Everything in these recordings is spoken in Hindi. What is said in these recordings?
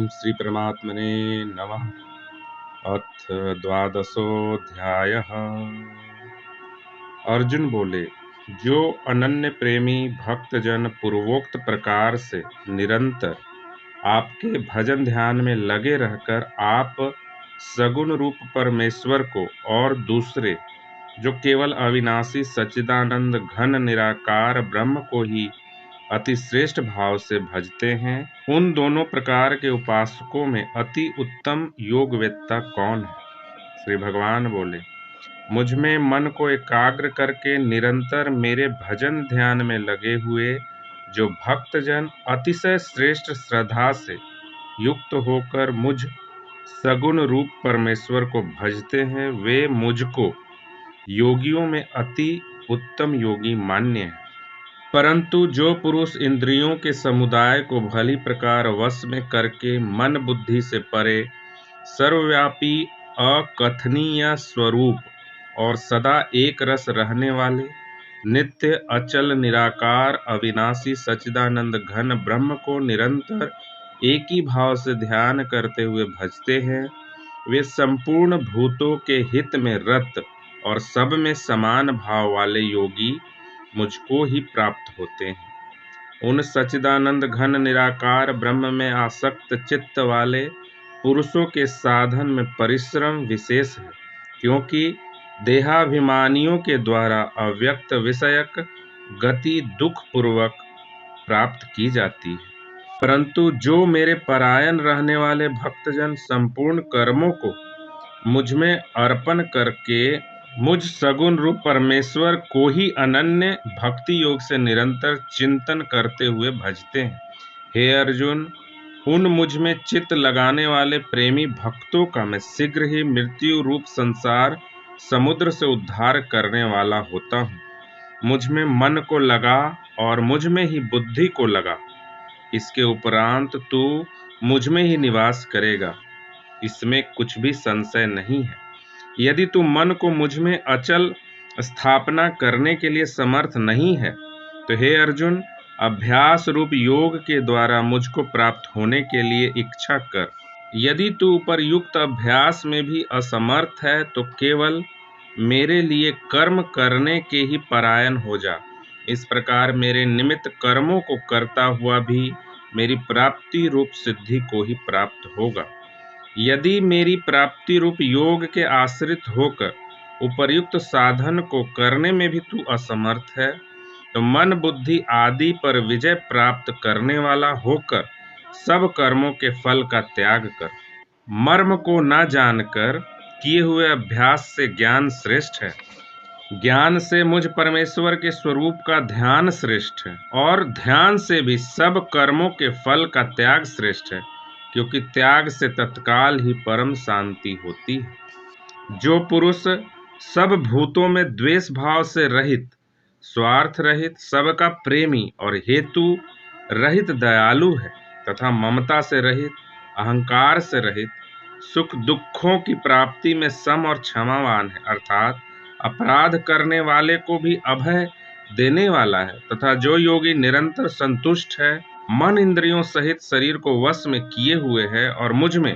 श्री परमात्मने नमः। अथ द्वादशोऽध्यायः। अर्जुन बोले, जो अनन्य प्रेमी भक्तजन पूर्वोक्त प्रकार से निरंतर आपके भजन ध्यान में लगे रहकर आप सगुण रूप परमेश्वर को और दूसरे जो केवल अविनाशी सच्चिदानंद घन निराकार ब्रह्म को ही अति श्रेष्ठ भाव से भजते हैं, उन दोनों प्रकार के उपासकों में अति उत्तम योगवेत्ता कौन है? श्री भगवान बोले, मुझ में मन को एकाग्र करके निरंतर मेरे भजन ध्यान में लगे हुए जो भक्तजन अतिशय श्रेष्ठ श्रद्धा से युक्त होकर मुझ सगुण रूप परमेश्वर को भजते हैं, वे मुझको योगियों में अति उत्तम योगी मान्य हैं। परंतु जो पुरुष इंद्रियों के समुदाय को भली प्रकार वश में करके मन बुद्धि से परे सर्वव्यापी अकथनीय स्वरूप और सदा एक रस रहने वाले नित्य अचल निराकार अविनाशी सच्चिदानंद घन ब्रह्म को निरंतर एक ही भाव से ध्यान करते हुए भजते हैं, वे संपूर्ण भूतों के हित में रत और सब में समान भाव वाले योगी मुझको ही प्राप्त होते हैं। उन सच्चिदानंद घन निराकार ब्रह्म में आसक्त चित्त वाले पुरुषों के साधन में परिश्रम विशेष है, क्योंकि देहाभिमानियों के द्वारा अव्यक्त विषयक गति दुख पूर्वक प्राप्त की जाती है। परंतु जो मेरे परायण रहने वाले भक्तजन संपूर्ण कर्मों को मुझ में अर्पण करके मुझ सगुण रूप परमेश्वर को ही अनन्य भक्ति योग से निरंतर चिंतन करते हुए भजते हैं, हे अर्जुन, उन मुझ में चित्त लगाने वाले प्रेमी भक्तों का मैं शीघ्र ही मृत्यु रूप संसार समुद्र से उद्धार करने वाला होता हूँ। मुझ में मन को लगा और मुझ में ही बुद्धि को लगा, इसके उपरांत तू मुझ में ही निवास करेगा, इसमें कुछ भी संशय नहीं है। यदि तू मन को मुझ में अचल स्थापना करने के लिए समर्थ नहीं है, तो हे अर्जुन, अभ्यास रूप योग के द्वारा मुझको प्राप्त होने के लिए इच्छा कर। यदि तू उपरयुक्त अभ्यास में भी असमर्थ है, तो केवल मेरे लिए कर्म करने के ही परायण हो जा। इस प्रकार मेरे निमित्त कर्मों को करता हुआ भी मेरी प्राप्ति रूप सिद्धि को ही प्राप्त होगा। यदि मेरी प्राप्ति रूप योग के आश्रित होकर उपर्युक्त साधन को करने में भी तू असमर्थ है, तो मन बुद्धि आदि पर विजय प्राप्त करने वाला होकर सब कर्मों के फल का त्याग कर। मर्म को न जानकर किए हुए अभ्यास से ज्ञान श्रेष्ठ है, ज्ञान से मुझ परमेश्वर के स्वरूप का ध्यान श्रेष्ठ है, और ध्यान से भी सब कर्मों के फल का त्याग श्रेष्ठ है, क्योंकि त्याग से तत्काल ही परम शांति होती है। जो पुरुष सब भूतों में द्वेष भाव से रहित, स्वार्थ रहित, सबका प्रेमी और हेतु रहित दयालु है, तथा ममता से रहित, अहंकार से रहित, सुख दुखों की प्राप्ति में सम और क्षमावान है, अर्थात अपराध करने वाले को भी अभय देने वाला है, तथा जो योगी निरंतर संतुष्ट है, मन इंद्रियों सहित शरीर को वश में किए हुए है और मुझ में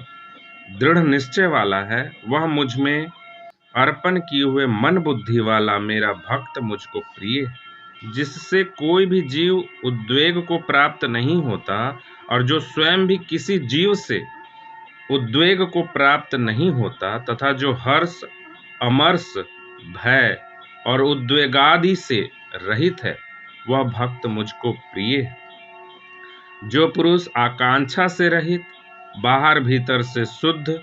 दृढ़ निश्चय वाला है, वह मुझ में अर्पण किए हुए मन बुद्धि वाला मेरा भक्त मुझको प्रिय है। जिससे कोई भी जीव उद्वेग को प्राप्त नहीं होता और जो स्वयं भी किसी जीव से उद्वेग को प्राप्त नहीं होता, तथा जो हर्ष, अमर्ष, भय और उद्वेगादि से रहित है, वह भक्त मुझको प्रिय है। जो पुरुष आकांक्षा से रहित, बाहर भीतर से शुद्ध,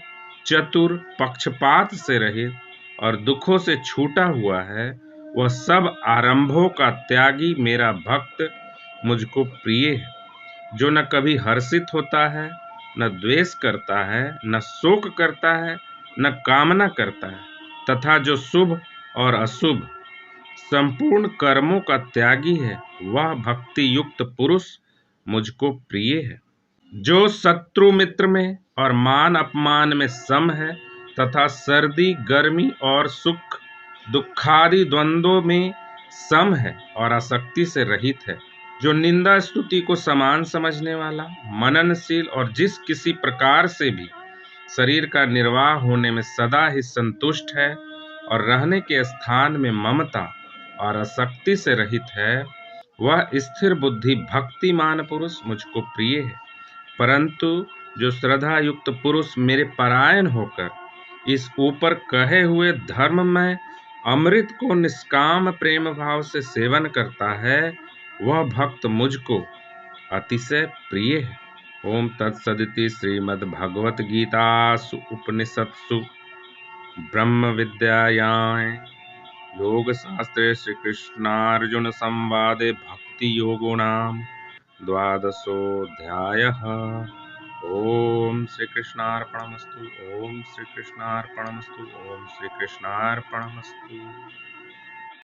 चतुर, पक्षपात से रहित और दुखों से छूटा हुआ है, वह सब आरंभों का त्यागी मेरा भक्त मुझको प्रिय है। जो न कभी हर्षित होता है, न द्वेष करता है, न शोक करता है, न कामना करता है, तथा जो शुभ और अशुभ संपूर्ण कर्मों का त्यागी है, वह भक्ति युक्त पुरुष मुझको प्रिय है। जो शत्रु मित्र में और मान अपमान में सम है, तथा सर्दी गर्मी और सुख दुखादि द्वंद्वों में सम है और आसक्ति से रहित है, जो निंदा स्तुति को समान समझने वाला, मननशील और जिस किसी प्रकार से भी शरीर का निर्वाह होने में सदा ही संतुष्ट है और रहने के स्थान में ममता और आसक्ति से रहित है, वह स्थिर बुद्धि भक्तिमान पुरुष मुझको प्रिय है। परंतु जो श्रद्धा युक्त पुरुष मेरे परायण होकर इस ऊपर कहे हुए धर्ममय अमृत को निष्काम प्रेम भाव से सेवन करता है, वह भक्त मुझको अतिशय प्रिय है। ओम तत्सदिति श्रीमद्भगवत गीतासु उपनिषत्सु ब्रह्म विद्यायां योग शास्त्रे श्री कृष्णार्जुन संवादे भक्ति योगो नाम द्वादशोऽध्यायः। ओम श्री कृष्णार्पणमस्तु। ओम श्री कृष्णार्पणमस्तु। ओम श्री कृष्णार्पणमस्तु।